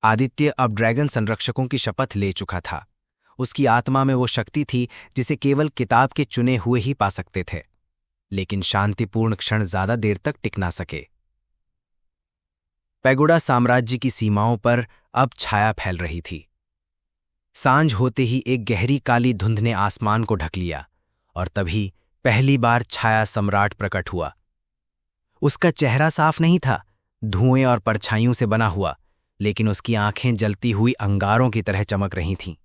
आदित्य अब ड्रैगन संरक्षकों की शपथ ले चुका था। उसकी आत्मा में वो शक्ति थी जिसे केवल किताब के चुने हुए ही पा सकते थे, लेकिन शांतिपूर्ण क्षण ज्यादा देर तक टिक ना सके। पैगोडा साम्राज्य की सीमाओं पर अब छाया फैल रही थी। सांझ होते ही एक गहरी काली धुंध ने आसमान को ढक लिया और तभी पहली बार छाया सम्राट प्रकट हुआ। उसका चेहरा साफ नहीं था, धुएं और परछाइयों से बना हुआ, लेकिन उसकी आंखें जलती हुई अंगारों की तरह चमक रही थीं।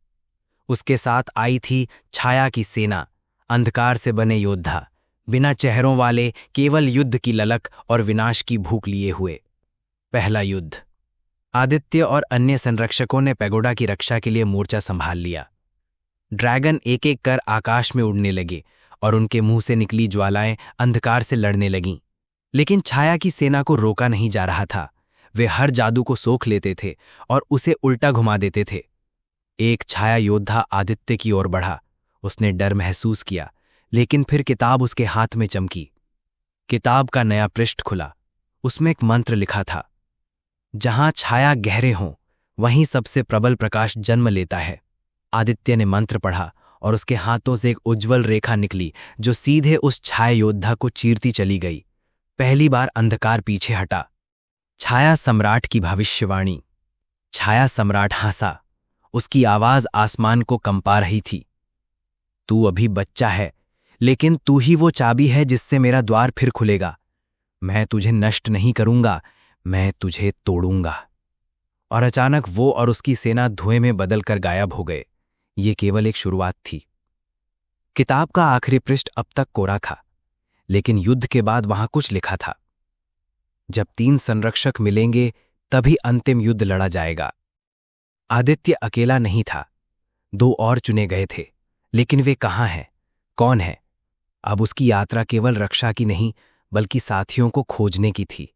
उसके साथ आई थी छाया की सेना, अंधकार से बने योद्धा, बिना चेहरों वाले, केवल युद्ध की ललक और विनाश की भूख लिए हुए। पहला युद्ध। आदित्य और अन्य संरक्षकों ने पैगोडा की रक्षा के लिए मोर्चा संभाल लिया। ड्रैगन एक एक कर आकाश में उड़ने लगे और उनके मुंह से निकली ज्वालाएं अंधकार से लड़ने लगीं। लेकिन छाया की सेना को रोका नहीं जा रहा था। वे हर जादू को सोख लेते थे और उसे उल्टा घुमा देते थे। एक छाया योद्धा आदित्य की ओर बढ़ा। उसने डर महसूस किया, लेकिन फिर किताब उसके हाथ में चमकी। किताब का नया पृष्ठ खुला। उसमें एक मंत्र लिखा था, जहां छाया गहरे हों वहीं सबसे प्रबल प्रकाश जन्म लेता है। आदित्य ने मंत्र पढ़ा और उसके हाथों से एक उज्ज्वल रेखा निकली जो सीधे उस छाया योद्धा को चीरती चली गई। पहली बार अंधकार पीछे हटा। छाया सम्राट की भविष्यवाणी। छाया सम्राट हंसा। उसकी आवाज आसमान को कंपा रही थी। तू अभी बच्चा है, लेकिन तू ही वो चाबी है जिससे मेरा द्वार फिर खुलेगा। मैं तुझे नष्ट नहीं करूंगा, मैं तुझे तोड़ूंगा। और अचानक वो और उसकी सेना धुएं में बदलकर गायब हो गए। ये केवल एक शुरुआत थी। किताब का आखिरी पृष्ठ अब तक कोरा था, लेकिन युद्ध के बाद वहां कुछ लिखा था। जब 3 संरक्षक मिलेंगे तभी अंतिम युद्ध लड़ा जाएगा। आदित्य अकेला नहीं था, 2 और चुने गए थे, लेकिन वे कहाँ हैं, कौन है? अब उसकी यात्रा केवल रक्षा की नहीं, बल्कि साथियों को खोजने की थी।